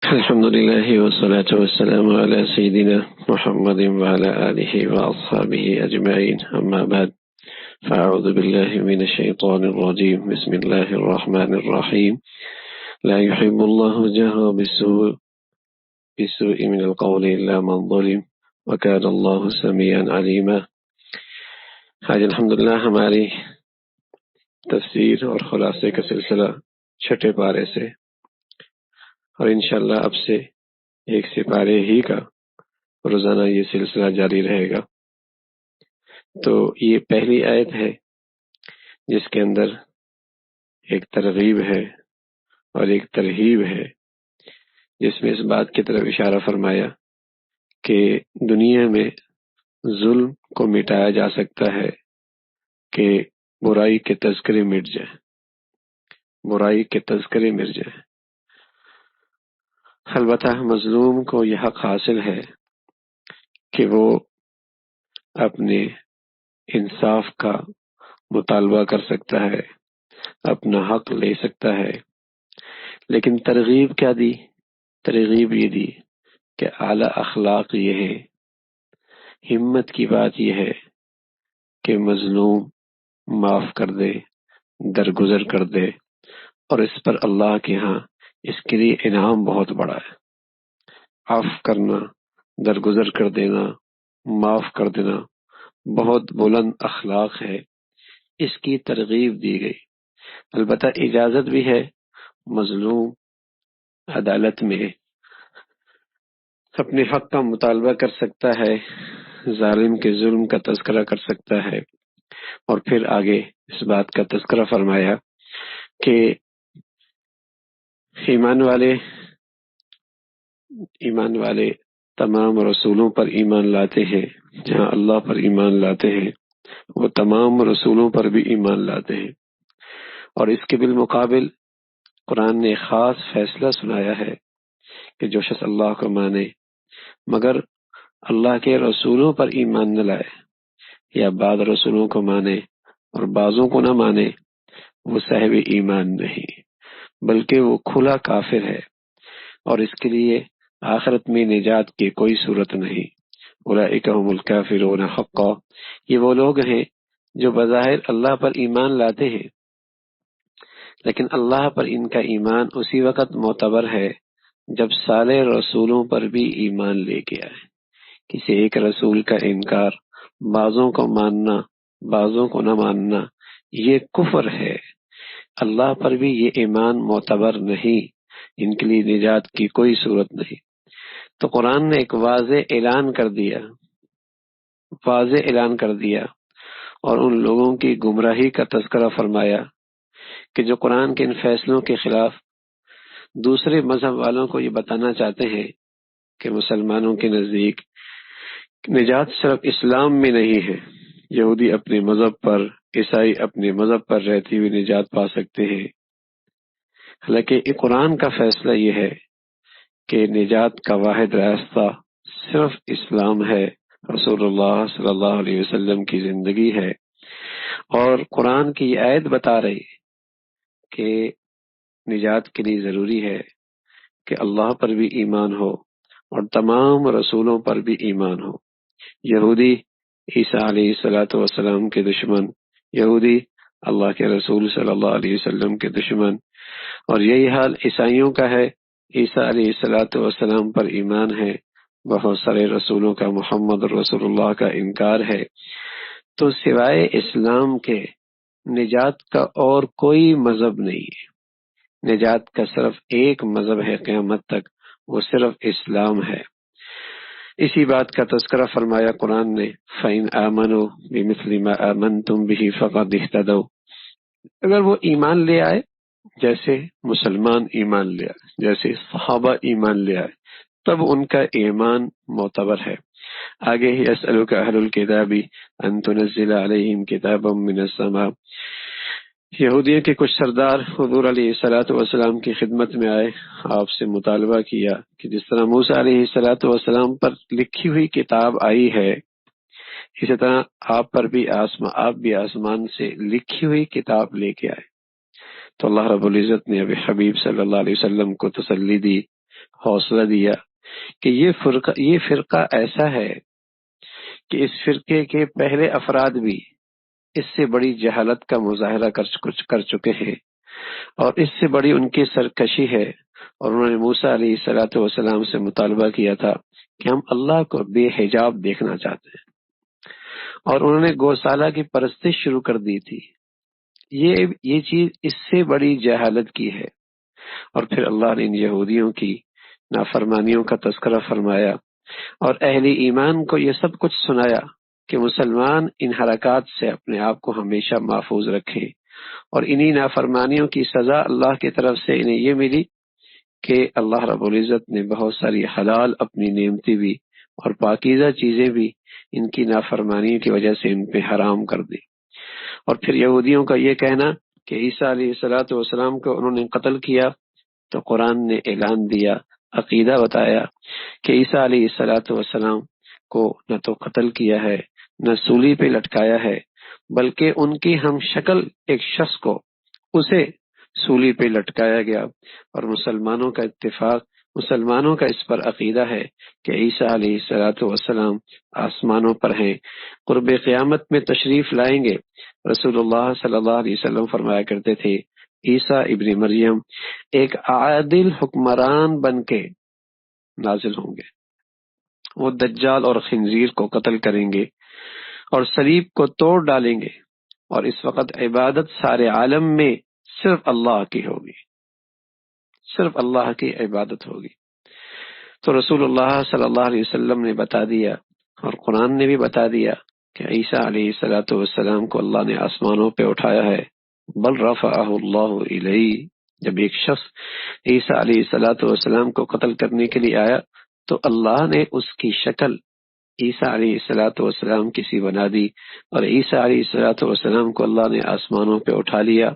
الحمد لله والصلاة والسلام على سيدنا محمد وعلى آله وأصحابه أجمعين، أما بعد، فأعوذ بالله من الشيطان الرجيم. بسم الله الرحمن الرحيم. لا يحب الله الجهر بالسوء من القول إلا من ظلم وكان الله سميعا عليما. آج الحمدللہ ہماری تفسیر اور خلاصے کا سلسلہ چھٹے پارے سے، اور انشاءاللہ اب سے ایک سپارے ہی کا روزانہ یہ سلسلہ جاری رہے گا۔ تو یہ پہلی آیت ہے جس کے اندر ایک ترغیب ہے اور ایک ترہیب ہے، جس میں اس بات کی طرف اشارہ فرمایا کہ دنیا میں ظلم کو مٹایا جا سکتا ہے کہ برائی کے تذکرے مٹ جائے، برائی کے تذکرے مٹ جائے۔ البتہ مظلوم کو یہ حق حاصل ہے کہ وہ اپنے انصاف کا مطالبہ کر سکتا ہے، اپنا حق لے سکتا ہے، لیکن ترغیب کیا دی؟ ترغیب یہ دی کہ اعلیٰ اخلاق یہ ہے، ہمت کی بات یہ ہے کہ مظلوم معاف کر دے، درگزر کر دے، اور اس پر اللہ کے ہاں اس کے لیے انعام بہت بڑا ہے۔ عفو کرنا، درگزر کر دینا، معاف کر دینا بہت بلند اخلاق ہے، اس کی ترغیب دی گئی۔ البتہ اجازت بھی ہے، مظلوم عدالت میں اپنے حق کا مطالبہ کر سکتا ہے، ظالم کے ظلم کا تذکرہ کر سکتا ہے، اور پھر آگے اس بات کا تذکرہ فرمایا کہ ایمان والے تمام رسولوں پر ایمان لاتے ہیں، جہاں اللہ پر ایمان لاتے ہیں وہ تمام رسولوں پر بھی ایمان لاتے ہیں۔ اور اس کے بالمقابل قرآن نے خاص فیصلہ سنایا ہے کہ جو شخص اللہ کو مانے مگر اللہ کے رسولوں پر ایمان نہ لائے، یا بعض رسولوں کو مانے اور بعضوں کو نہ مانے، وہ صاحب ایمان نہیں بلکہ وہ کھلا کافر ہے، اور اس کے لیے آخرت میں نجات کی کوئی صورت نہیں۔ اولئک هم الکافرون حقا، یہ وہ لوگ ہیں جو بظاہر اللہ پر ایمان لاتے ہیں، لیکن اللہ پر ان کا ایمان اسی وقت معتبر ہے جب سارے رسولوں پر بھی ایمان لے کے آئے۔ کسی ایک رسول کا انکار، بعضوں کو ماننا، بعضوں کو نہ ماننا، یہ کفر ہے۔ اللہ پر بھی یہ ایمان معتبر نہیں، ان کے لیے نجات کی کوئی صورت نہیں۔ تو قرآن نے ایک واضح اعلان کر دیا اور ان لوگوں کی گمراہی کا تذکرہ فرمایا کہ جو قرآن کے ان فیصلوں کے خلاف دوسرے مذہب والوں کو یہ بتانا چاہتے ہیں کہ مسلمانوں کے نزدیک نجات صرف اسلام میں نہیں ہے، یہودی اپنے مذہب پر، عیسائی اپنے مذہب پر رہتے ہوئے نجات پا سکتے ہیں۔ حالانکہ قرآن کا فیصلہ یہ ہے کہ نجات کا واحد راستہ صرف اسلام ہے، رسول اللہ صلی اللہ علیہ وسلم کی زندگی ہے، اور قرآن کی یہ آیت بتا رہی کہ نجات کے لیے ضروری ہے کہ اللہ پر بھی ایمان ہو اور تمام رسولوں پر بھی ایمان ہو۔ یہودی عیسیٰ علیہ السلام کے دشمن، یہودی اللہ کے رسول صلی اللہ علیہ وسلم کے دشمن، اور یہی حال عیسائیوں کا ہے۔ عیسیٰ علیہ السلام پر ایمان ہے، بہت سارے رسولوں کا، محمد رسول اللہ کا انکار ہے۔ تو سوائے اسلام کے نجات کا اور کوئی مذہب نہیں ہے، نجات کا صرف ایک مذہب ہے قیامت تک، وہ صرف اسلام ہے۔ اسی بات کا تذکرہ فرمایا قرآن نے، فَإِنْ آمَنُوا بِمِثْلِ مَا آمَنْتُمْ بِهِ فَقَدِ اهْتَدَوْا، اگر وہ ایمان لے آئے جیسے مسلمان ایمان لے آئے، جیسے صحابہ ایمان لے آئے، تب ان کا ایمان معتبر ہے۔ آگے ہی اسألک اہل الکتاب ان تنزل علیہم کتابا من السماء، یہودیوں کے کچھ سردار حضور علیہ السلام کی خدمت میں آئے، آپ سے مطالبہ کیا کہ جس طرح موسیٰ علیہ السلام پر لکھی ہوئی کتاب آئی ہے، اسی طرح آپ بھی آسمان سے لکھی ہوئی کتاب لے کے آئے۔ تو اللہ رب العزت نے ابھی حبیب صلی اللہ علیہ وسلم کو تسلی دی حوصلہ دیا کہ یہ فرقہ ایسا ہے کہ اس فرقے کے پہلے افراد بھی اس سے بڑی جہالت کا مظاہرہ کر چکے ہیں، اور اس سے بڑی ان کی سرکشی ہے، اور انہوں نے موسیٰ علیہ الصلوۃ والسلام سے مطالبہ کیا تھا کہ ہم اللہ کو بے حجاب دیکھنا چاہتے ہیں، اور انہوں نے گوسالہ کی پرستش شروع کر دی تھی۔ یہ چیز اس سے بڑی جہالت کی ہے۔ اور پھر اللہ نے ان یہودیوں کی نافرمانیوں کا تذکرہ فرمایا اور اہل ایمان کو یہ سب کچھ سنایا کہ مسلمان ان حرکات سے اپنے آپ کو ہمیشہ محفوظ رکھیں، اور انہی نافرمانیوں کی سزا اللہ کی طرف سے انہیں یہ ملی کہ اللہ رب العزت نے بہت ساری حلال اپنی نعمتیں بھی اور پاکیزہ چیزیں بھی ان کی نافرمانی کی وجہ سے ان پہ حرام کر دی۔ اور پھر یہودیوں کا یہ کہنا کہ عیسیٰ علیہ الصلوۃ والسلام کو انہوں نے قتل کیا، تو قرآن نے اعلان دیا، عقیدہ بتایا کہ عیسیٰ علیہ الصلوۃ والسلام کو نہ تو قتل کیا ہے، نہ سولی پہ لٹکایا ہے، بلکہ ان کی ہم شکل ایک شخص کو اسے سولی پہ لٹکایا گیا۔ اور مسلمانوں کا اتفاق، مسلمانوں کا اس پر عقیدہ ہے کہ عیسیٰ علیہ الصلوۃ والسلام آسمانوں پر ہیں، قرب قیامت میں تشریف لائیں گے۔ رسول اللہ صلی اللہ علیہ وسلم فرمایا کرتے تھے عیسیٰ ابن مریم ایک عادل حکمران بن کے نازل ہوں گے، وہ دجال اور خنزیر کو قتل کریں گے اور صلیب کو توڑ ڈالیں گے، اور اس وقت عبادت سارے عالم میں صرف اللہ کی ہوگی، صرف اللہ کی عبادت ہوگی۔ تو رسول اللہ صلی اللہ علیہ وسلم نے بتا دیا اور قرآن نے بھی بتا دیا کہ عیسیٰ علیہ الصلوۃ والسلام کو اللہ نے آسمانوں پہ اٹھایا ہے، بل رفعہ اللہ الیہ۔ جب ایک شخص عیسیٰ علیہ الصلوۃ والسلام کو قتل کرنے کے لیے آیا تو اللہ نے اس کی شکل عیسیٰ علیہ الصلوۃ والسلام کی سی بنا دی، اور عیسیٰ علیہ الصلوۃ والسلام کو اللہ نے آسمانوں پہ اٹھا لیا۔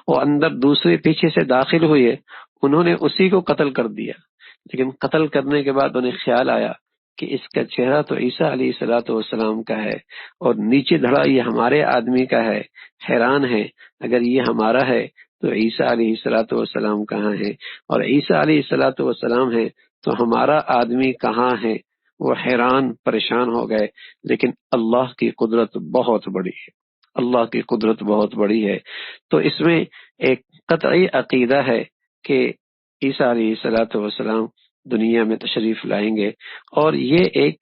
وہ اندر دوسرے پیچھے سے داخل ہوئے، انہوں نے اسی کو قتل کر دیا، لیکن قتل کرنے کے بعد انہیں خیال آیا کہ اس کا چہرہ تو عیسیٰ علیہ الصلوۃ والسلام کا ہے اور نیچے دھڑا یہ ہمارے آدمی کا ہے۔ حیران ہے، اگر یہ ہمارا ہے تو عیسیٰ علیہ الصلوۃ والسلام کہاں ہے، اور عیسیٰ علیہ الصلوۃ والسلام ہے تو ہمارا آدمی کہاں ہے؟ وہ حیران پریشان ہو گئے۔ لیکن اللہ کی قدرت بہت بڑی ہے، اللہ کی قدرت بہت بڑی ہے۔ تو اس میں ایک قطعی عقیدہ ہے کہ عیسیٰ علیہ الصلوۃ والسلام دنیا میں تشریف لائیں گے، اور یہ ایک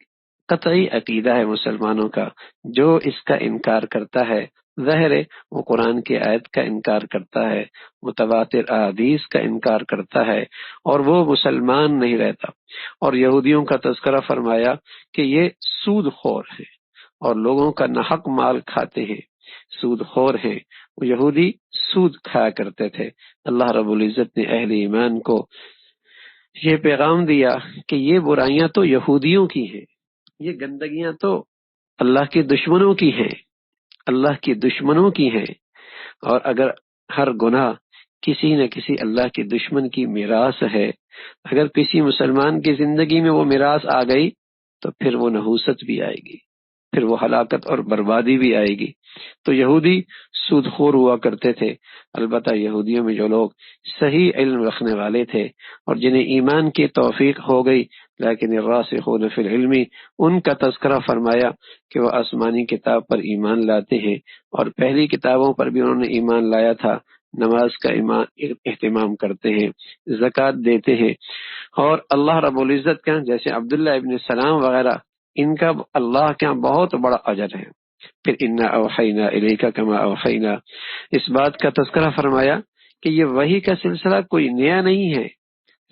قطعی عقیدہ ہے مسلمانوں کا۔ جو اس کا انکار کرتا ہے ظاہر ہے وہ قرآن کی آیت کا انکار کرتا ہے، متواتر احادیث کا انکار کرتا ہے، اور وہ مسلمان نہیں رہتا۔ اور یہودیوں کا تذکرہ فرمایا کہ یہ سود خور ہیں اور لوگوں کا ناحق مال کھاتے ہیں، سود خور ہیں۔ وہ یہودی سود کھایا کرتے تھے۔ اللہ رب العزت نے اہل ایمان کو یہ پیغام دیا کہ یہ برائیاں تو یہودیوں کی ہیں، یہ گندگیاں تو اللہ کے دشمنوں کی ہیں، اللہ کی دشمنوں کی ہیں، اور اگر ہر گناہ کسی نہ کسی اللہ کے دشمن کی میراث ہے، اگر کسی مسلمان کی زندگی میں وہ میراث آ گئی تو پھر وہ نحوست بھی آئے گی، پھر وہ ہلاکت اور بربادی بھی آئے گی۔ تو یہودی سود خور ہوا کرتے تھے۔ البتہ یہودیوں میں جو لوگ صحیح علم رکھنے والے تھے اور جنہیں ایمان کی توفیق ہو گئی، لیکن الراسخون فی العلم، ان کا تذکرہ فرمایا کہ وہ آسمانی کتاب پر ایمان لاتے ہیں، اور پہلی کتابوں پر بھی انہوں نے ایمان لایا تھا، نماز کا اہتمام کرتے ہیں، زکوٰۃ دیتے ہیں، اور اللہ رب العزت کا جیسے عبداللہ ابن سلام وغیرہ ان کا اللہ کے یہاں بہت بڑا اجر ہے۔ پھر انا اوحینا الیک کما اوحینا، اس بات کا تذکرہ فرمایا کہ یہ وحی کا سلسلہ کوئی نیا نہیں ہے،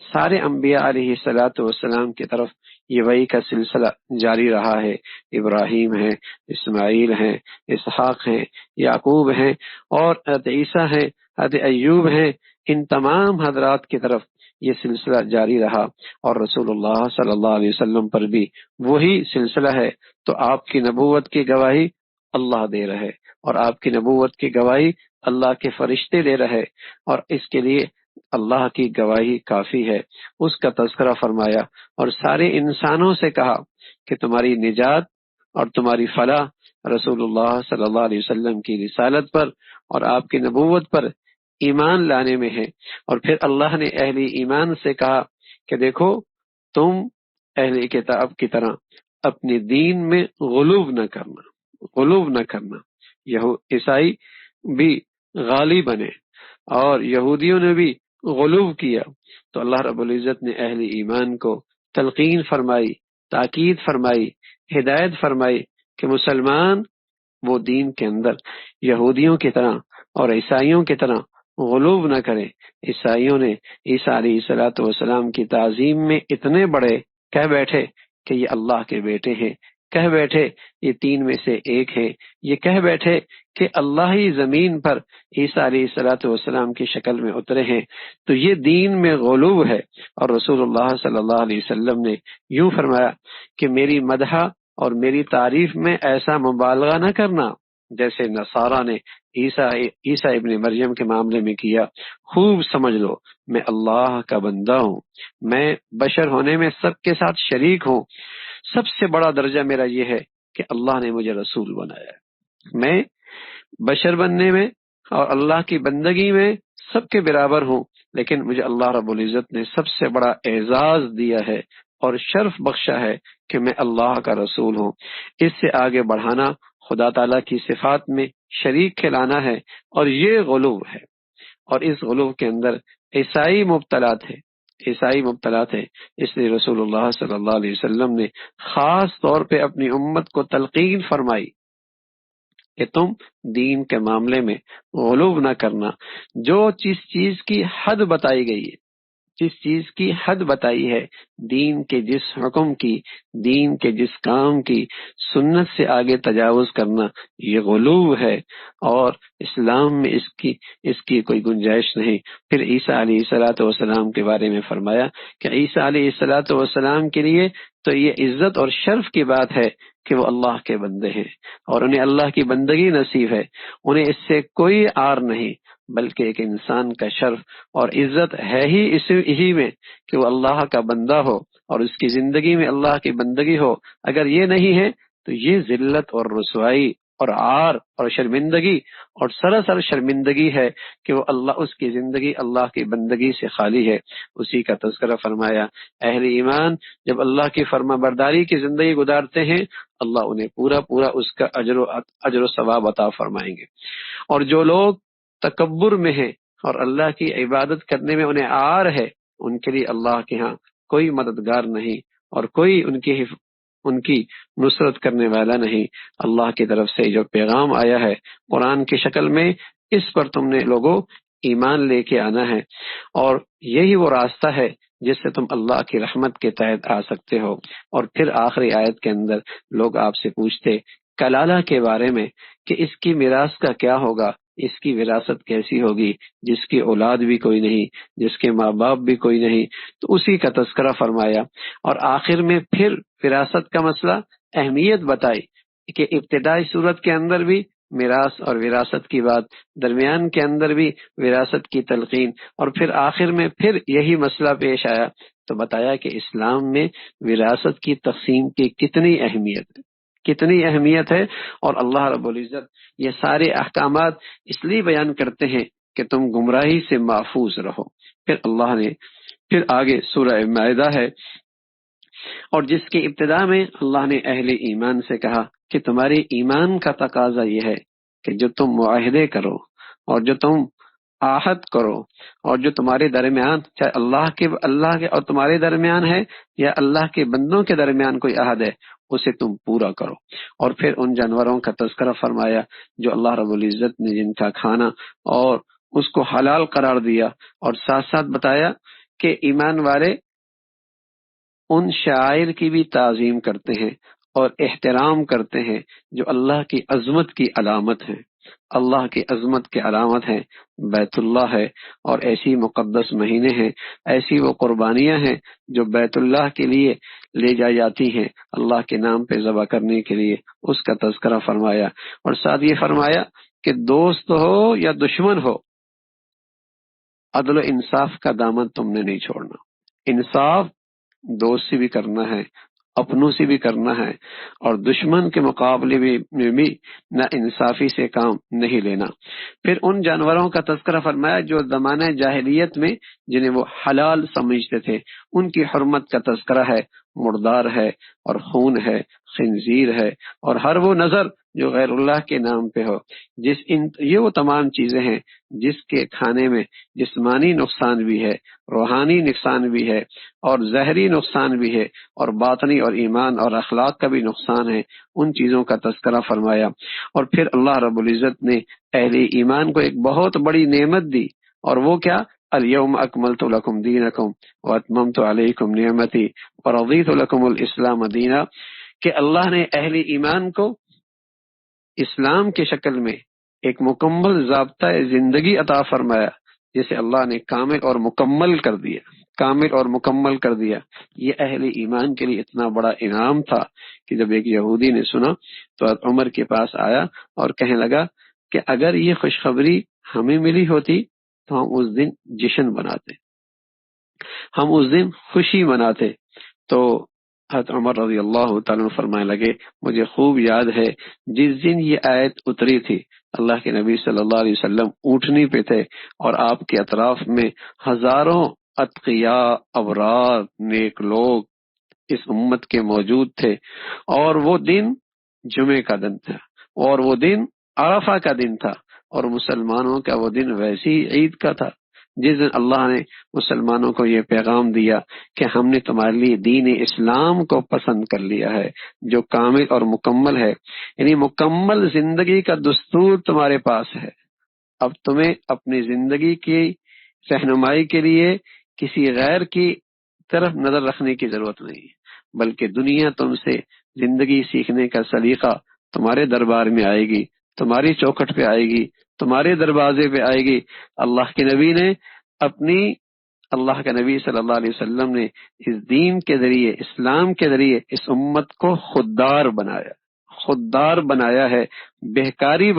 سارے انبیاء علیہ الصلوۃ والسلام کی طرف یہ وحی کا سلسلہ جاری رہا ہے۔ ابراہیم ہے، اسماعیل ہیں، اسحاق ہیں، یعقوب ہیں، اور حضرت عیسیٰ ہیں، حضرت ایوب ہیں، ان تمام حضرات کی طرف یہ سلسلہ جاری رہا، اور رسول اللہ صلی اللہ علیہ وسلم پر بھی وہی سلسلہ ہے۔ تو آپ کی نبوت کی گواہی اللہ دے رہے، اور آپ کی نبوت کی گواہی اللہ کے فرشتے دے رہے، اور اس کے لیے اللہ کی گواہی کافی ہے۔ اس کا تذکرہ فرمایا اور سارے انسانوں سے کہا کہ تمہاری نجات اور تمہاری فلاح رسول اللہ صلی اللہ علیہ وسلم کی رسالت پر اور آپ کی نبوت پر ایمان لانے میں ہے۔ اور پھر اللہ نے اہل ایمان سے کہا کہ دیکھو تم اہل کتاب کی طرح اپنے دین میں غلو نہ کرنا. عیسائی بھی غالی بنے اور یہودیوں نے بھی غلو کیا، تو اللہ رب العزت نے اہل ایمان کو تلقین فرمائی، تاکید فرمائی، ہدایت فرمائی کہ مسلمان وہ دین کے اندر یہودیوں کی طرح اور عیسائیوں کی طرح غلو نہ کرے. عیسائیوں نے عیسیٰ علیہ الصلوۃ والسلام کی تعظیم میں اتنے بڑے کہہ بیٹھے کہ یہ اللہ کے بیٹے ہیں، کہہ بیٹھے یہ تین میں سے ایک ہیں، یہ کہہ بیٹھے کہ اللہ ہی زمین پر عیسیٰ علیہ الصلوۃ والسلام کی شکل میں اترے ہیں. تو یہ دین میں غلو ہے. اور رسول اللہ صلی اللہ علیہ وسلم نے یوں فرمایا کہ میری مدح اور میری تعریف میں ایسا مبالغہ نہ کرنا جیسے نصارہ نے عیسیٰ ابن مریم کے معاملے میں کیا. خوب سمجھ لو میں اللہ کا بندہ ہوں، میں بشر ہونے میں سب کے ساتھ شریک ہوں. سب سے بڑا درجہ میرا یہ ہے کہ اللہ نے مجھے رسول بنایا ہے. میں بشر بننے میں اور اللہ کی بندگی میں سب کے برابر ہوں، لیکن مجھے اللہ رب العزت نے سب سے بڑا اعزاز دیا ہے اور شرف بخشا ہے کہ میں اللہ کا رسول ہوں. اس سے آگے بڑھانا خدا تعالیٰ کی صفات میں شریک کھلانا ہے، اور یہ غلو ہے. اور اس غلو کے اندر عیسائی مبتلا تھے. اس لیے رسول اللہ صلی اللہ علیہ وسلم نے خاص طور پہ اپنی امت کو تلقین فرمائی کہ تم دین کے معاملے میں غلو نہ کرنا. جو جس چیز کی حد بتائی گئی ہے، جس چیز کی حد بتائی ہے، دین کے جس حکم کی، دین کے جس کام کی، سنت سے آگے تجاوز کرنا یہ غلو ہے، اور اسلام میں اس کی کوئی گنجائش نہیں. پھر عیسیٰ علیہ الصلوۃ والسلام کے بارے میں فرمایا کہ عیسیٰ علیہ الصلوۃ والسلام کے لیے تو یہ عزت اور شرف کی بات ہے کہ وہ اللہ کے بندے ہیں اور انہیں اللہ کی بندگی نصیب ہے. انہیں اس سے کوئی عار نہیں، بلکہ ایک انسان کا شرف اور عزت ہے ہی اسی میں کہ وہ اللہ کا بندہ ہو اور اس کی زندگی میں اللہ کی بندگی ہو. اگر یہ نہیں ہے تو یہ ذلت اور رسوائی اور عار اور شرمندگی اور سراسر شرمندگی ہے کہ وہ اس کی زندگی اللہ کی بندگی سے خالی ہے. اسی کا تذکرہ فرمایا اہل ایمان جب اللہ کی فرما برداری کی زندگی گزارتے ہیں اللہ انہیں پورا اس کا اجر و ثواب عطا فرمائیں گے. اور جو لوگ تکبر میں ہیں اور اللہ کی عبادت کرنے میں انہیں عار ہے، ان کے لیے اللہ کے ہاں کوئی مددگار نہیں اور کوئی ان کی نصرت کرنے والا نہیں. اللہ کی طرف سے جو پیغام آیا ہے قرآن کی شکل میں، اس پر تم نے لوگوں ایمان لے کے آنا ہے، اور یہی وہ راستہ ہے جس سے تم اللہ کی رحمت کے تحت آ سکتے ہو. اور پھر آخری آیت کے اندر لوگ آپ سے پوچھتے کلالہ کے بارے میں کہ اس کی میراث کا کیا ہوگا، اس کی وراثت کیسی ہوگی جس کی اولاد بھی کوئی نہیں، جس کے ماں باپ بھی کوئی نہیں. تو اسی کا تذکرہ فرمایا، اور آخر میں پھر وراثت کا مسئلہ اہمیت بتائی کہ ابتدائی صورت کے اندر بھی میراث اور وراثت کی بات، درمیان کے اندر بھی وراثت کی تلقین، اور پھر آخر میں پھر یہی مسئلہ پیش آیا تو بتایا کہ اسلام میں وراثت کی تقسیم کی کتنی اہمیت ہے. اور اللہ رب العزت یہ سارے احکامات اس لیے بیان کرتے ہیں کہ تم گمراہی سے محفوظ رہو. پھر آگے سورہ مائدہ ہے، اور جس کی ابتدا میں اللہ نے اہل ایمان سے کہا کہ تمہارے ایمان کا تقاضا یہ ہے کہ جو تم معاہدے کرو اور جو تم عہد کرو اور جو تمہارے درمیان چاہے اللہ کے اور تمہارے درمیان ہے یا اللہ کے بندوں کے درمیان کوئی عہد ہے اسے تم پورا کرو. اور پھر ان جانوروں کا تذکرہ فرمایا جو اللہ رب العزت نے جن کا کھانا اور اس کو حلال قرار دیا، اور ساتھ ساتھ بتایا کہ ایمان والے ان شاعر کی بھی تعظیم کرتے ہیں اور احترام کرتے ہیں جو اللہ کی عظمت کی علامت ہیں. اللہ کی عظمت کی علامت ہیں بیت اللہ ہے، اور ایسی مقدس مہینے ہیں، ایسی وہ قربانیاں ہیں جو بیت اللہ کے لیے لے جائی جاتی ہیں اللہ کے نام پہ ذبح کرنے کے لیے. اس کا تذکرہ فرمایا، اور ساتھ یہ فرمایا کہ دوست ہو یا دشمن ہو عدل و انصاف کا دامن تم نے نہیں چھوڑنا. انصاف دوست سے بھی کرنا ہے اپنوں سے بھی کرنا ہے، اور دشمن کے مقابلے میں بھی نا انصافی سے کام نہیں لینا۔ پھر ان جانوروں کا تذکرہ فرمایا جو زمانہ جاہلیت میں جنہیں وہ حلال سمجھتے تھے، ان کی حرمت کا تذکرہ ہے، مردار ہے اور خون ہے، خنزیر ہے، اور ہر وہ نظر جو غیر اللہ کے نام پہ ہو۔ یہ وہ تمام چیزیں ہیں جس کے کھانے میں جسمانی نقصان بھی ہے، روحانی نقصان بھی ہے، اور ظاہری نقصان بھی ہے، اور باطنی اور ایمان اور اخلاق کا بھی نقصان ہے۔ ان چیزوں کا تذکرہ فرمایا، اور پھر اللہ رب العزت نے اہل ایمان کو ایک بہت بڑی نعمت دی، اور وہ کیا؟ الیوم اکملت لکم دینکم واتممت علیکم نعمتی ورضیت لکم الاسلام دینا، کہ اللہ نے اہل ایمان کو اسلام کی شکل میں ایک مکمل ضابطہ زندگی عطا فرمایا، جسے اللہ نے کامل اور مکمل کر دیا، کامل اور مکمل کر دیا۔ یہ اہل ایمان کے لیے اتنا بڑا انعام تھا کہ جب ایک یہودی نے سنا تو عمر کے پاس آیا اور کہنے لگا کہ اگر یہ خوشخبری ہمیں ملی ہوتی تو ہم اس دن جشن مناتے، ہم اس دن خوشی مناتے۔ تو حضرت عمر رضی اللہ تعالیٰ عنہ فرمانے لگے، مجھے خوب یاد ہے جس دن یہ آیت اتری تھی، اللہ کے نبی صلی اللہ علیہ وسلم اونٹنی پہ تھے، اور آپ کے اطراف میں ہزاروں اتقیاء، ابرار، نیک لوگ اس امت کے موجود تھے، اور وہ دن جمعے کا دن تھا، اور وہ دن عرفہ کا دن تھا، اور مسلمانوں کا وہ دن ویسی عید کا تھا جس دن اللہ نے مسلمانوں کو یہ پیغام دیا کہ ہم نے تمہارے لیے دین اسلام کو پسند کر لیا ہے جو کامل اور مکمل ہے، یعنی مکمل زندگی کا دستور تمہارے پاس ہے۔ اب تمہیں اپنی زندگی کی رہنمائی کے لیے کسی غیر کی طرف نظر رکھنے کی ضرورت نہیں، بلکہ دنیا تم سے زندگی سیکھنے کا سلیقہ تمہارے دربار میں آئے گی، تمہاری چوکھٹ پہ آئے گی، تمہارے دروازے پہ آئے گی۔ اللہ کے نبی صلی اللہ علیہ وسلم نے اس دین کے ذریعے، اسلام کے ذریعے اس امت کو خوددار بنایا ہے، بہکاری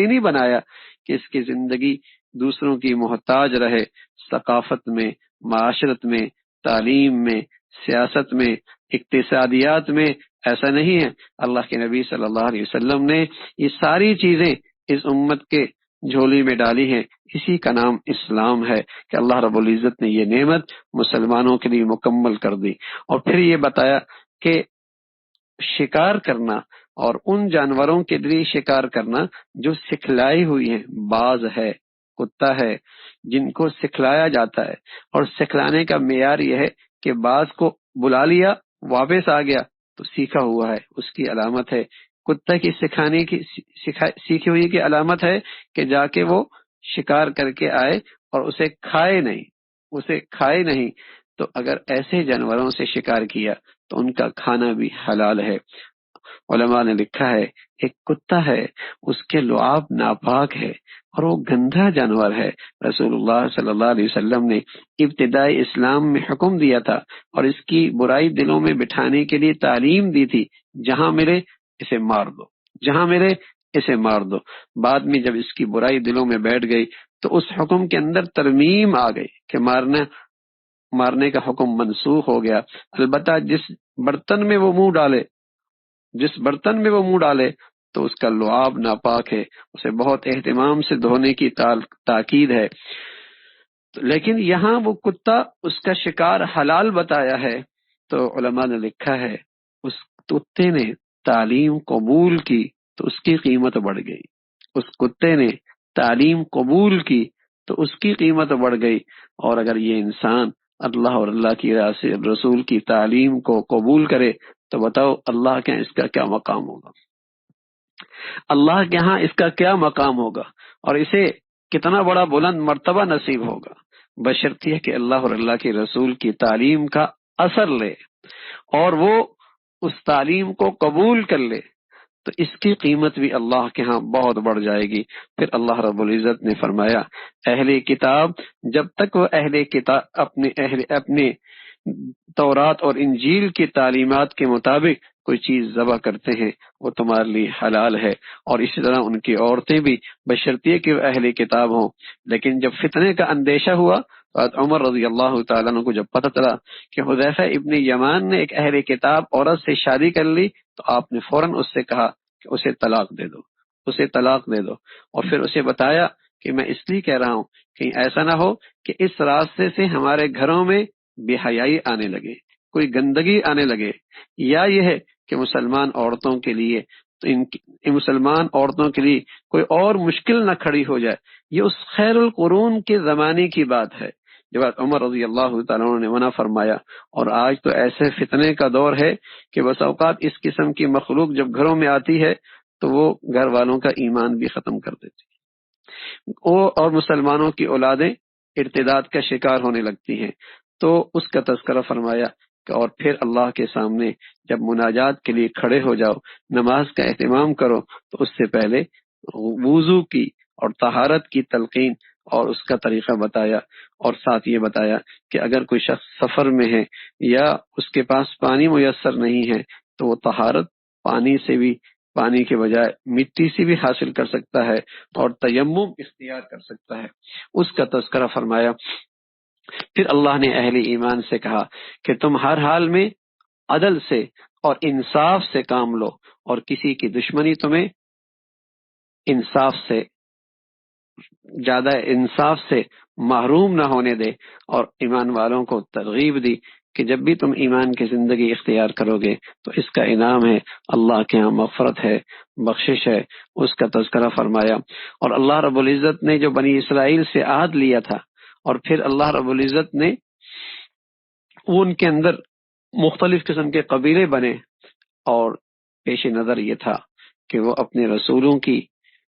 نہیں بنایا کہ اس کی زندگی دوسروں کی محتاج رہے، ثقافت میں، معاشرت میں، تعلیم میں، سیاست میں، اقتصادیات میں، ایسا نہیں ہے۔ اللہ کے نبی صلی اللہ علیہ وسلم نے یہ ساری چیزیں اس امت کے جھولی میں ڈالی ہیں، اسی کا نام اسلام ہے کہ اللہ رب العزت نے یہ نعمت مسلمانوں کے لیے مکمل کر دی۔ اور پھر یہ بتایا کہ شکار کرنا، اور ان جانوروں کے لیے شکار کرنا جو سکھلائی ہوئی ہیں، باز ہے، کتا ہے، جن کو سکھلایا جاتا ہے، اور سکھلانے کا معیار یہ ہے کہ باز کو بلا لیا، واپس آ گیا تو سیکھا ہوا ہے، اس کی علامت ہے۔ کتا کی سیکھی ہوئی کی علامت ہے کہ جا کے وہ شکار کر کے آئے اور اسے کھائے نہیں۔ تو اگر ایسے جانوروں سے شکار کیا تو ان کا کھانا بھی حلال ہے۔ علماء نے لکھا ہے ایک کتا ہے، اس کے لعاب ناپاک ہے اور وہ گندھا جانور ہے۔ رسول اللہ صلی اللہ علیہ وسلم نے ابتدائی اسلام میں حکم دیا تھا اور اس کی برائی دلوں میں بٹھانے کے لیے تعلیم دی تھی، جہاں ملے اسے مار دو، جہاں ملے اسے مار دو۔ بعد میں جب اس کی برائی دلوں میں بیٹھ گئی تو اس حکم کے اندر ترمیم آ گئی کہ مارنے کا حکم منسوخ ہو گیا، البتہ جس برتن میں وہ منہ ڈالے تو اس کا لعاب ناپاک ہے، اسے بہت اہتمام سے دھونے کی تاکید ہے۔ لیکن یہاں وہ کتا، اس کا شکار حلال بتایا ہے، تو علماء نے لکھا ہے اس کتے نے تعلیم قبول کی تو اس کی قیمت بڑھ گئی، اس کتے نے تعلیم قبول کی تو اس کی قیمت بڑھ گئی۔ اور اگر یہ انسان اللہ اور اللہ کی رسول کی تعلیم کو قبول کرے تو بتاؤ اللہ کے اس کا کیا مقام ہوگا، اللہ کے ہاں اس کا کیا مقام ہوگا، اور اسے کتنا بڑا بلند مرتبہ نصیب ہوگا، بشرطیہ کہ اللہ اور اللہ کے رسول کی تعلیم کا اثر لے اور وہ اس تعلیم کو قبول کر لے، تو اس کی قیمت بھی اللہ کے ہاں بہت بڑھ جائے گی۔ پھر اللہ رب العزت نے فرمایا اہل کتاب جب تک وہ اہل کتاب اپنے تورات اور انجیل کی تعلیمات کے مطابق کوئی چیز ذبح کرتے ہیں وہ تمہارے لیے حلال ہے، اور اسی طرح ان کی عورتیں بھی بشرطیہ کہ وہ اہل کتاب ہوں۔ لیکن جب فتنے کا اندیشہ ہوا، عمر رضی اللہ تعالیٰ عنہ کو جب پتہ چلا کہ حذیفہ ابن یمان نے ایک اہل کتاب عورت سے شادی کر لی، تو آپ نے فوراً اس سے کہا کہ اسے طلاق دے دو، اسے طلاق دے دو، اور پھر اسے بتایا کہ میں اس لیے کہہ رہا ہوں کہیں ایسا نہ ہو کہ اس راستے سے ہمارے گھروں میں بے حیائی آنے لگے، کوئی گندگی آنے لگے، یا یہ ہے کہ مسلمان عورتوں کے لیے تو ان مسلمان عورتوں کے لیے کوئی اور مشکل نہ کھڑی ہو جائے۔ یہ اس خیر القرون کے زمانے کی بات ہے جو بات عمر رضی اللہ تعالیٰ عنہ نے منع فرمایا۔ اور آج تو ایسے فتنے کا دور ہے کہ بس اوقات اس قسم کی مخلوق جب گھروں میں آتی ہے تو وہ گھر والوں کا ایمان بھی ختم کر دیتی ہے، اور مسلمانوں کی اولادیں ارتداد کا شکار ہونے لگتی ہیں۔ تو اس کا تذکرہ فرمایا کہ اور پھر اللہ کے سامنے جب مناجات کے لیے کھڑے ہو جاؤ، نماز کا اہتمام کرو، تو اس سے پہلے وضو کی اور طہارت کی تلقین اور اس کا طریقہ بتایا، اور ساتھ یہ بتایا کہ اگر کوئی شخص سفر میں ہے یا اس کے پاس پانی میسر نہیں ہے تو وہ طہارت پانی سے بھی، پانی کے بجائے مٹی سے بھی حاصل کر سکتا ہے اور تیمم اختیار کر سکتا ہے، اس کا تذکرہ فرمایا۔ پھر اللہ نے اہل ایمان سے کہا کہ تم ہر حال میں عدل سے اور انصاف سے کام لو، اور کسی کی دشمنی تمہیں انصاف سے زیادہ انصاف سے محروم نہ ہونے دے، اور ایمان والوں کو ترغیب دی کہ جب بھی تم ایمان کی زندگی اختیار کرو گے تو اس کا انعام ہے، اللہ کے ہاں مغفرت ہے، بخشش ہے، اس کا تذکرہ فرمایا۔ اور اللہ رب العزت نے جو بنی اسرائیل سے عہد لیا تھا، اور پھر اللہ رب العزت نے ان کے اندر مختلف قسم کے قبیلے بنے، اور پیش نظر یہ تھا کہ وہ اپنے رسولوں کی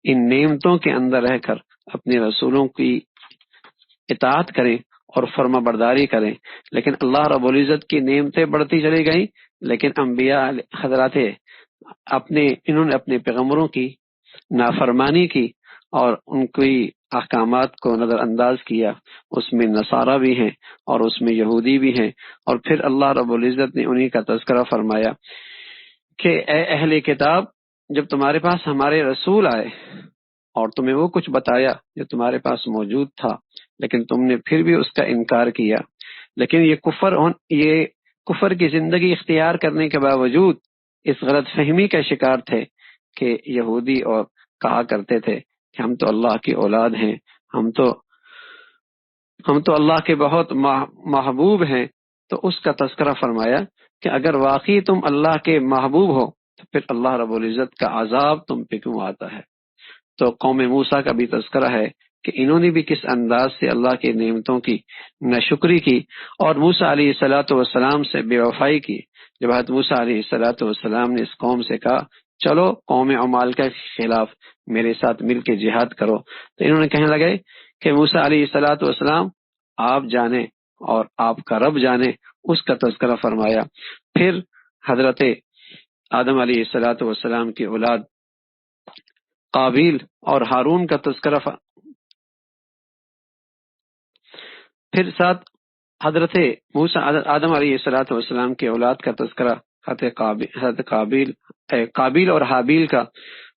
ان نعمتوں کے اندر رہ کر اپنے رسولوں کی اطاعت کریں اور فرما برداری کریں، لیکن اللہ رب العزت کی نعمتیں بڑھتی چلی گئیں، لیکن انبیاء حضرات انہوں نے اپنے پیغمبروں کی نافرمانی کی اور ان کی احکامات کو نظر انداز کیا۔ اس میں نصارہ بھی ہیں اور اس میں یہودی بھی ہیں، اور پھر اللہ رب العزت نے انہی کا تذکرہ فرمایا کہ اے اہل کتاب، جب تمہارے پاس ہمارے رسول آئے اور تمہیں وہ کچھ بتایا جو تمہارے پاس موجود تھا، لیکن تم نے پھر بھی اس کا انکار کیا، لیکن یہ کفر کی زندگی اختیار کرنے کے باوجود اس غلط فہمی کا شکار تھے کہ یہودی اور کہا کرتے تھے کہ ہم تو اللہ کی اولاد ہیں، ہم تو اللہ کے بہت محبوب ہیں۔ تو اس کا تذکرہ فرمایا کہ اگر واقعی تم اللہ کے محبوب ہو تو پھر اللہ رب العزت کا عذاب تم پہ کیوں آتا ہے؟ تو قوم موسیٰ کا بھی تذکرہ ہے کہ انہوں نے بھی کس انداز سے اللہ کی نعمتوں کی ناشکری کی اور موسیٰ علیہ السلام سے بے وفائی کی۔ جب حضرت موسیٰ علیہ السلام نے اس قوم سے کہا چلو قوم عمالقہ کے خلاف میرے ساتھ مل کے جہاد کرو، تو انہوں نے کہنے لگے کہ موسیٰ علیہ السلام آپ جانے اور آپ کا رب جانے، اس کا تذکرہ فرمایا۔ پھر حضرت آدم علیہ السلام کی اولاد قابیل اور ہارون کا تذکرہ پھر ساتھ حضرت موسیٰ آدم علیہ السلام کی اولاد کا تذکرہ حضرت قابیل اور حابیل کا۔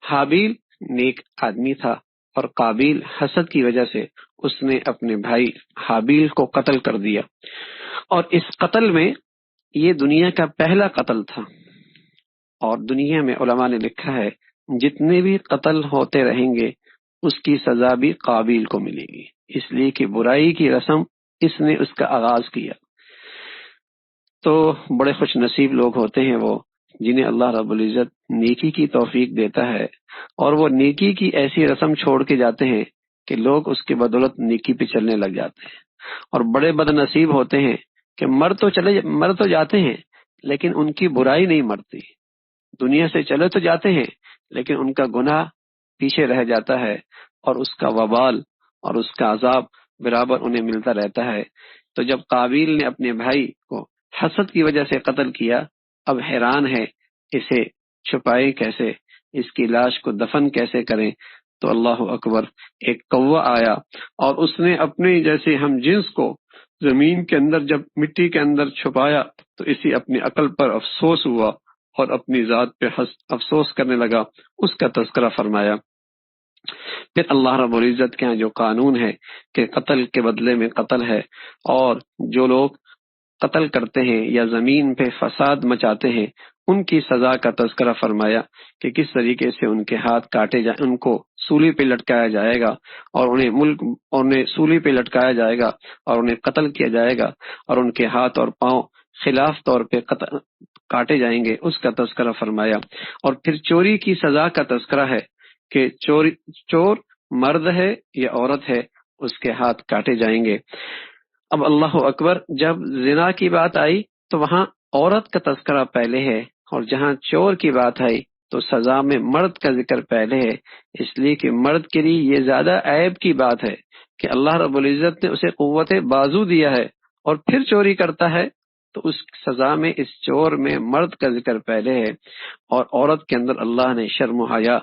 حابیل نیک آدمی تھا اور قابیل حسد کی وجہ سے اس نے اپنے بھائی حابیل کو قتل کر دیا، اور اس قتل میں یہ دنیا کا پہلا قتل تھا، اور دنیا میں علماء نے لکھا ہے جتنے بھی قتل ہوتے رہیں گے اس کی سزا بھی قابیل کو ملے گی، اس لیے کہ برائی کی رسم اس نے اس کا آغاز کیا۔ تو بڑے خوش نصیب لوگ ہوتے ہیں وہ جنہیں اللہ رب العزت نیکی کی توفیق دیتا ہے، اور وہ نیکی کی ایسی رسم چھوڑ کے جاتے ہیں کہ لوگ اس کے بدولت نیکی پہ چلنے لگ جاتے ہیں، اور بڑے بد نصیب ہوتے ہیں کہ مر تو جاتے ہیں لیکن ان کی برائی نہیں مرتی، دنیا سے چلے تو جاتے ہیں لیکن ان کا گناہ پیچھے رہ جاتا ہے، اور اس کا وبال اور اس کا عذاب برابر انہیں ملتا رہتا ہے۔ تو جب قابیل نے اپنے بھائی کو حسد کی وجہ سے قتل کیا، اب حیران ہے اسے چھپائے کیسے، اس کی لاش کو دفن کیسے کریں، تو اللہ اکبر، ایک کوہ آیا اور اس نے اپنے جیسے ہم جنس کو زمین کے اندر جب مٹی کے اندر چھپایا تو اسی اپنی عقل پر افسوس ہوا اور اپنی ذات پہ افسوس کرنے لگا، اس کا تذکرہ فرمایا۔ پھر اللہ رب العزت کے یہاں جو قانون ہے کہ قتل کے بدلے میں قتل ہے، اور جو لوگ قتل کرتے ہیں یا زمین پہ فساد مچاتے ہیں ان کی سزا کا تذکرہ فرمایا کہ کس طریقے سے ان کے ہاتھ کاٹے جائیں، ان کو سولی پہ لٹکایا جائے گا، اور انہیں سولی پہ لٹکایا جائے گا اور انہیں قتل کیا جائے گا، اور ان کے ہاتھ اور پاؤں خلاف طور پہ کاٹے جائیں گے، اس کا تذکرہ فرمایا۔ اور پھر چوری کی سزا کا تذکرہ ہے کہ چور مرد ہے یا عورت ہے، اس کے ہاتھ کاٹے جائیں گے۔ اب اللہ اکبر، جب زنا کی بات آئی تو وہاں عورت کا تذکرہ پہلے ہے، اور جہاں چور کی بات آئی تو سزا میں مرد کا ذکر پہلے ہے، اس لیے کہ مرد کے لیے یہ زیادہ عیب کی بات ہے کہ اللہ رب العزت نے اسے قوت بازو دیا ہے اور پھر چوری کرتا ہے، تو اس سزا میں اس چور میں مرد کا ذکر پہلے ہے، اور عورت کے اندر اللہ نے شرم و حیا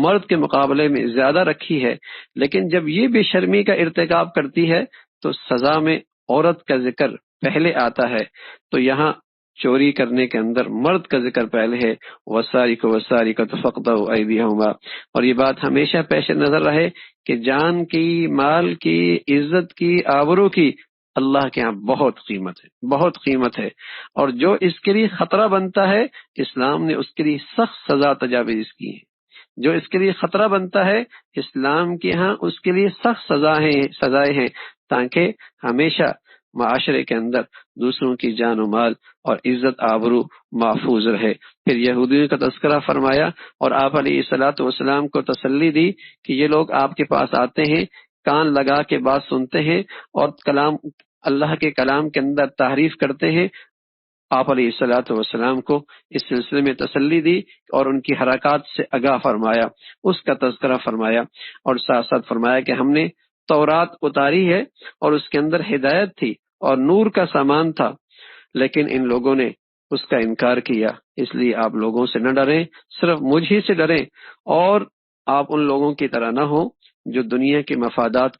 مرد کے مقابلے میں زیادہ رکھی ہے، لیکن جب یہ بے شرمی کا ارتکاب کرتی ہے تو سزا میں عورت کا ذکر پہلے آتا ہے۔ تو یہاں چوری کرنے کے اندر مرد کا ذکر پہلے ہے، وَالسَّارِقُ وَالسَّارِقَةُ فَاقْطَعُوا أَيْدِيَهُمَا، اور یہ بات ہمیشہ پیش نظر رہے کہ جان کی، مال کی، عزت کی، آبرو کی اللہ کے ہاں بہت قیمت ہے، بہت قیمت ہے، اور جو اس کے لیے خطرہ بنتا ہے اسلام نے اس کے لیے سخت سزا تجاویز کی ہے۔ جو اس کے لیے خطرہ بنتا ہے اسلام کے ہاں اس کے لیے سخت سزائیں ہیں، تاکہ ہمیشہ معاشرے کے اندر دوسروں کی جان و مال اور عزت آبرو محفوظ رہے۔ پھر یہودیوں کا تذکرہ فرمایا اور آپ علیہ الصلوۃ والسلام کو تسلی دی کہ یہ لوگ آپ کے پاس آتے ہیں، کان لگا کے بات سنتے ہیں اور اللہ کے کلام کے اندر تحریف کرتے ہیں۔ آپ علیہ الصلوۃ والسلام کو اس سلسلے میں تسلی دی اور ان کی حرکات سے آگاہ فرمایا، اس کا تذکرہ فرمایا، اور ساتھ ساتھ فرمایا کہ ہم نے تورات اتاری ہے اور اس کے اندر ہدایت تھی اور نور کا سامان تھا، لیکن ان لوگوں نے اس کا انکار کیا، اس لیے آپ لوگوں سے نہ ڈریں، صرف مجھ ہی سے ڈریں، اور آپ ان لوگوں کی طرح نہ ہوں جو دنیا کے مفادات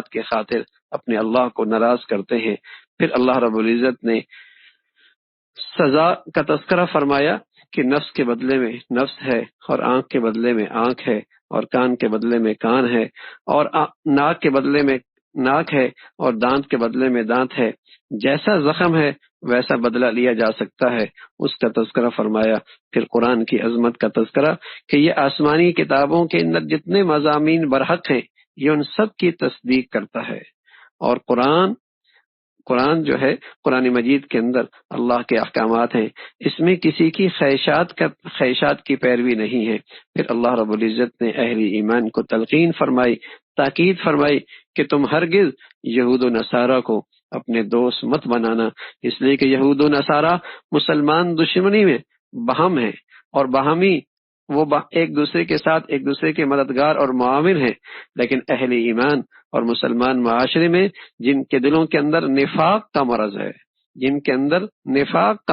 کے خاطر اپنے اللہ کو ناراض کرتے ہیں۔ پھر اللہ رب العزت نے سزا کا تذکرہ فرمایا کہ نفس کے بدلے میں نفس ہے، اور آنکھ کے بدلے میں آنکھ ہے، اور کان کے بدلے میں کان ہے، اور ناک کے بدلے میں ناک ہے، اور دانت کے بدلے میں دانت ہے، جیسا زخم ہے ویسا بدلہ لیا جا سکتا ہے، اس کا تذکرہ فرمایا۔ پھر قرآن کی عظمت کا تذکرہ کہ یہ آسمانی کتابوں کے اندر جتنے مضامین برحق ہیں یہ ان سب کی تصدیق کرتا ہے، اور قرآن جو ہے قرآن مجید کے اندر اللہ کے احکامات ہیں، اس میں کسی کی خواہشات کی پیروی نہیں ہے۔ پھر اللہ رب العزت نے اہل ایمان کو تلقین فرمائی، تاکید فرمائی کہ تم ہرگز یہود و نصارہ کو اپنے دوست مت بنانا، اس لیے کہ یہود و نصارہ مسلمان دشمنی میں باہم ہیں، اور باہمی وہ ایک دوسرے کے ساتھ ایک دوسرے کے مددگار اور معاون ہیں، لیکن اہل ایمان اور مسلمان معاشرے میں جن کے دلوں کے اندر نفاق کا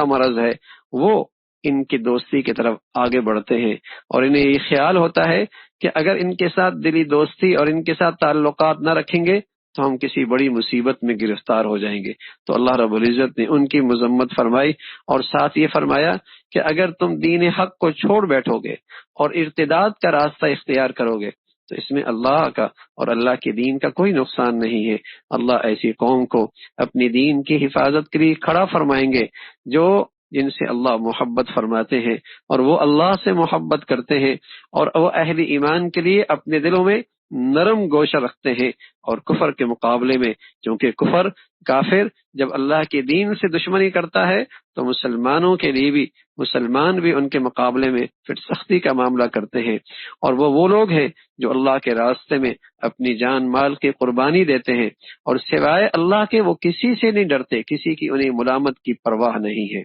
مرض ہے وہ ان کی دوستی کی طرف آگے بڑھتے ہیں، اور انہیں یہ خیال ہوتا ہے کہ اگر ان کے ساتھ دلی دوستی اور ان کے ساتھ تعلقات نہ رکھیں گے تو ہم کسی بڑی مصیبت میں گرفتار ہو جائیں گے۔ تو اللہ رب العزت نے ان کی مذمت فرمائی، اور ساتھ یہ فرمایا کہ اگر تم دین حق کو چھوڑ بیٹھو گے اور ارتداد کا راستہ اختیار کرو گے تو اس میں اللہ کا اور اللہ کے دین کا کوئی نقصان نہیں ہے۔ اللہ ایسی قوم کو اپنی دین کی حفاظت کے لیے کھڑا فرمائیں گے جن سے اللہ محبت فرماتے ہیں، اور وہ اللہ سے محبت کرتے ہیں، اور وہ اہل ایمان کے لیے اپنے دلوں میں نرم گوشہ رکھتے ہیں، اور کفر کے مقابلے میں چونکہ کافر جب اللہ کے دین سے دشمنی کرتا ہے تو مسلمان بھی ان کے مقابلے میں پھر سختی کا معاملہ کرتے ہیں، اور وہ لوگ ہیں جو اللہ کے راستے میں اپنی جان مال کی قربانی دیتے ہیں، اور سوائے اللہ کے وہ کسی سے نہیں ڈرتے، کسی کی انہیں ملامت کی پرواہ نہیں ہے۔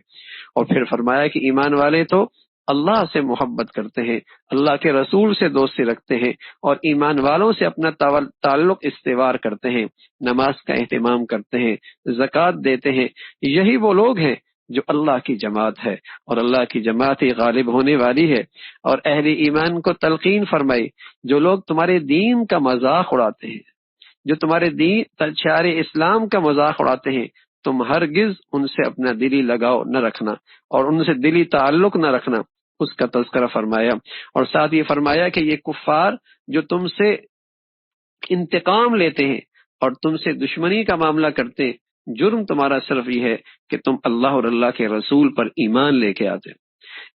اور پھر فرمایا کہ ایمان والے تو اللہ سے محبت کرتے ہیں، اللہ کے رسول سے دوستی رکھتے ہیں، اور ایمان والوں سے اپنا تعلق استوار کرتے ہیں، نماز کا اہتمام کرتے ہیں، زکوٰۃ دیتے ہیں۔ یہی وہ لوگ ہیں جو اللہ کی جماعت ہے، اور اللہ کی جماعت ہی غالب ہونے والی ہے۔ اور اہل ایمان کو تلقین فرمائی، جو لوگ تمہارے دین کا مذاق اڑاتے ہیں، جو تمہارے دین شعار اسلام کا مذاق اڑاتے ہیں، تم ہرگز ان سے اپنا دلی لگاؤ نہ رکھنا اور ان سے دلی تعلق نہ رکھنا، اس کا تذکرہ فرمایا۔ اور ساتھ یہ فرمایا کہ یہ کفار جو تم سے انتقام لیتے ہیں اور تم سے دشمنی کا معاملہ کرتے ہیں، جرم تمہارا صرف یہ ہے کہ تم اللہ اور اللہ کے رسول پر ایمان لے کے آتے۔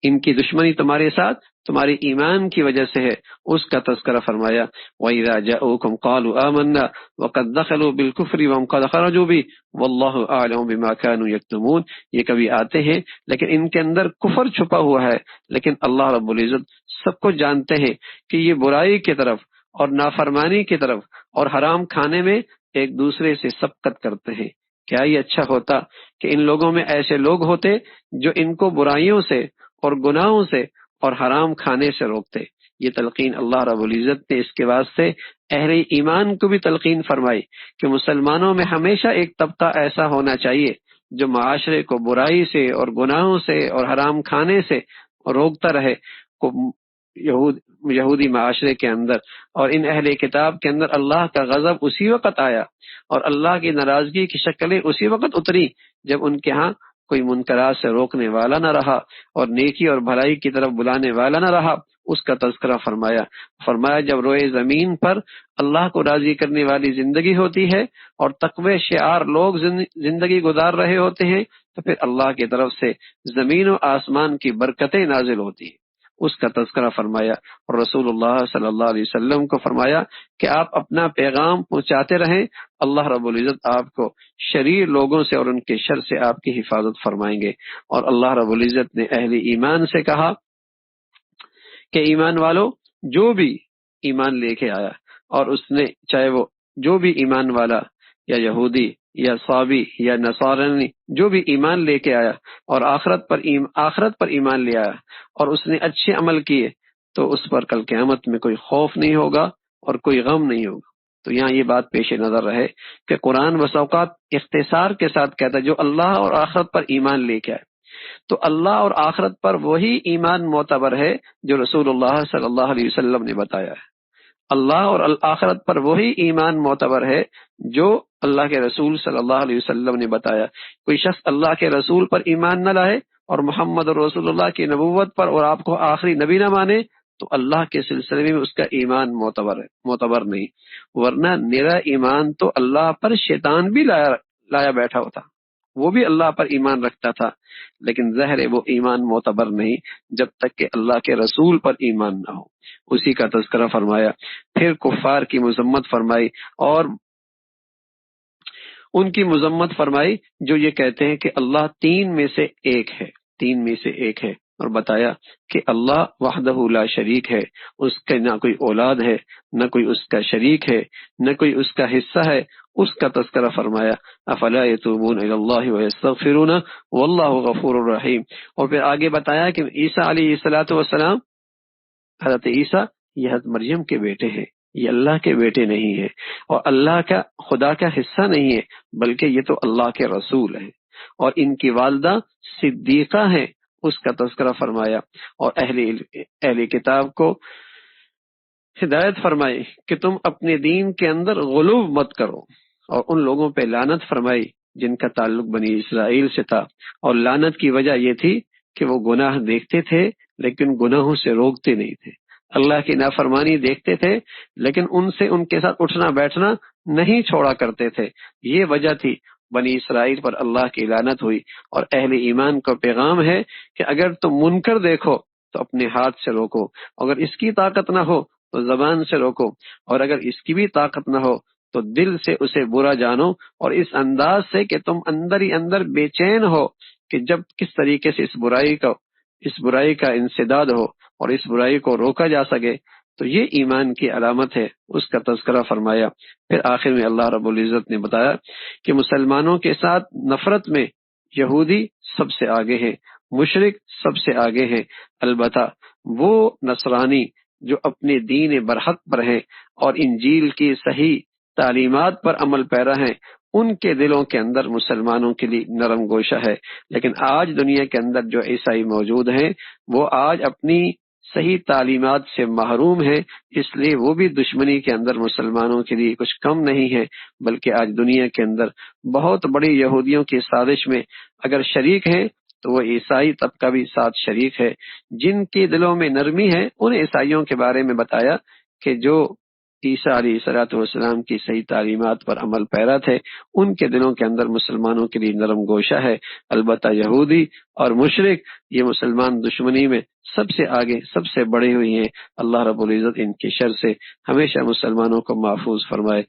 ان کی دشمنی تمہارے ساتھ تمہارے ایمان کی وجہ سے ہے، اس کا تذکرہ فرمایا۔ وَإِذَا جَاءُوكُمْ قَالُوا آمَنَّا وَقَدْ دَخَلُوا بِالْكُفْرِ وَهُمْ قَدْ خَرَجُوا بِهِ وَاللَّهُ أَعْلَمُ بِمَا كَانُوا يَكْتُمُونَ۔ یہ کبھی آتے ہیں لیکن ان کے اندر کفر چھپا ہوا ہے، لیکن اللہ رب العزت سب کو جانتے ہیں کہ یہ برائی کی طرف اور نافرمانی کی طرف اور حرام کھانے میں ایک دوسرے سے سبقت کرتے ہیں۔ کیا یہ اچھا ہوتا کہ ان لوگوں میں ایسے لوگ ہوتے جو ان کو برائیوں سے اور گناہوں سے اور حرام کھانے سے روکتے۔ یہ تلقین اللہ رب العزت نے اس کے واسطے اہل ایمان کو بھی تلقین فرمائی کہ مسلمانوں میں ہمیشہ ایک طبقہ ایسا ہونا چاہیے جو معاشرے کو برائی سے اور گناہوں سے اور حرام کھانے سے روکتا رہے۔ یہودی معاشرے کے اندر اور ان اہل کتاب کے اندر اللہ کا غضب اسی وقت آیا اور اللہ کی ناراضگی کی شکلیں اسی وقت اتری جب ان کے ہاں کوئی منکرات سے روکنے والا نہ رہا اور نیکی اور بھلائی کی طرف بلانے والا نہ رہا۔ اس کا تذکرہ فرمایا جب روئے زمین پر اللہ کو راضی کرنے والی زندگی ہوتی ہے اور تقوی شعار لوگ زندگی گزار رہے ہوتے ہیں تو پھر اللہ کی طرف سے زمین و آسمان کی برکتیں نازل ہوتی ہیں۔ اس کا تذکرہ فرمایا اور رسول اللہ صلی اللہ علیہ وسلم کو فرمایا کہ آپ اپنا پیغام پہنچاتے رہیں، اللہ رب العزت آپ کو شریر لوگوں سے اور ان کے شر سے آپ کی حفاظت فرمائیں گے۔ اور اللہ رب العزت نے اہل ایمان سے کہا کہ ایمان والو، جو بھی ایمان لے کے آیا اور اس نے چاہے وہ جو بھی ایمان والا یا یہودی یا صابی یا نصارانی جو بھی ایمان لے کے آیا اور آخرت پر ایمان لے آیا اور اس نے اچھے عمل کیے تو اس پر کل قیامت میں کوئی خوف نہیں ہوگا اور کوئی غم نہیں ہوگا۔ تو یہاں یہ بات پیش نظر رہے کہ قرآن بس اوقات اختصار کے ساتھ کہتا ہے جو اللہ اور آخرت پر ایمان لے کے آئے، تو اللہ اور آخرت پر وہی ایمان معتبر ہے جو رسول اللہ صلی اللہ علیہ وسلم نے بتایا ہے۔ اللہ اور آخرت پر وہی ایمان معتبر ہے جو اللہ کے رسول صلی اللہ علیہ وسلم نے بتایا۔ کوئی شخص اللہ کے رسول پر ایمان نہ لائے اور محمد رسول اللہ کی نبوت پر اور آپ کو آخری نبی نہ مانے تو اللہ کے سلسلے میں اس کا ایمان معتبر نہیں، ورنہ میرا ایمان تو اللہ پر شیطان بھی لایا بیٹھا ہوتا، وہ بھی اللہ پر ایمان رکھتا تھا، لیکن ظاہر ہے وہ ایمان معتبر نہیں جب تک کہ اللہ کے رسول پر ایمان نہ ہو۔ اسی کا تذکرہ فرمایا، پھر کفار کی مذمت فرمائی اور ان کی مذمت فرمائی جو یہ کہتے ہیں کہ اللہ تین میں سے ایک ہے اور بتایا کہ اللہ وحدہ لا شریک ہے، اس کے نہ کوئی اولاد ہے، نہ کوئی اس کا شریک ہے، نہ کوئی اس کا حصہ ہے۔ اس کا تذکرہ فرمایا، افلا یتوبون الی اللہ ویستغفرون واللہ غفور الرحیم۔ اور پھر آگے بتایا کہ عیسیٰ علیہ الصلوۃ والسلام، حضرت عیسیٰ یہ حضرت مریم کے بیٹے ہیں، یہ اللہ کے بیٹے نہیں ہیں اور اللہ کا خدا کا حصہ نہیں ہے، بلکہ یہ تو اللہ کے رسول ہیں، اور ان کی والدہ صدیقہ ہیں۔ اس کا تذکرہ فرمایا اور اہل کتاب کو ہدایت فرمائی کہ تم اپنے دین کے اندر غلو مت کرو، اور ان لوگوں پہ لعنت فرمائی جن کا تعلق بنی اسرائیل سے تھا، اور لعنت کی وجہ یہ تھی کہ وہ گناہ دیکھتے تھے لیکن گناہوں سے روکتے نہیں تھے، اللہ کی نافرمانی دیکھتے تھے لیکن ان کے ساتھ اٹھنا بیٹھنا نہیں چھوڑا کرتے تھے۔ یہ وجہ تھی بنی اسرائیل پر اللہ کی لعنت ہوئی۔ اور اہل ایمان کو پیغام ہے کہ اگر تم منکر دیکھو تو اپنے ہاتھ سے روکو، اگر اس کی طاقت نہ ہو تو زبان سے روکو، اور اگر اس کی بھی طاقت نہ ہو تو دل سے اسے برا جانو، اور اس انداز سے کہ تم اندر ہی اندر بے چین ہو کہ جب کس طریقے سے اس برائی کا انسداد ہو اور اس برائی کو روکا جا سکے، تو یہ ایمان کی علامت ہے۔ اس کا تذکرہ فرمایا۔ پھر آخر میں اللہ رب العزت نے بتایا کہ مسلمانوں کے ساتھ نفرت میں یہودی سب سے آگے ہیں، مشرک سب سے آگے ہیں، البتہ وہ نصرانی جو اپنے دین برحق پر ہیں اور انجیل کی صحیح تعلیمات پر عمل پیرا ہیں، ان کے دلوں کے اندر مسلمانوں کے لیے نرم گوشہ ہے۔ لیکن آج دنیا کے اندر جو عیسائی موجود ہیں وہ آج اپنی صحیح تعلیمات سے محروم ہیں، اس لیے وہ بھی دشمنی کے اندر مسلمانوں کے لیے کچھ کم نہیں ہے، بلکہ آج دنیا کے اندر بہت بڑی یہودیوں کی سازش میں اگر شریک ہیں تو وہ عیسائی طبقہ بھی ساتھ شریک ہے۔ جن کے دلوں میں نرمی ہے ان عیسائیوں کے بارے میں بتایا کہ جو عیسیٰ علیہ الصلوۃ والسلام کی صحیح تعلیمات پر عمل پیرا تھے، ان کے دلوں کے اندر مسلمانوں کے لیے نرم گوشہ ہے۔ البتہ یہودی اور مشرک یہ مسلمان دشمنی میں سب سے آگے، سب سے بڑے ہوئی ہیں۔ اللہ رب العزت ان کی شر سے ہمیشہ مسلمانوں کو محفوظ فرمائے۔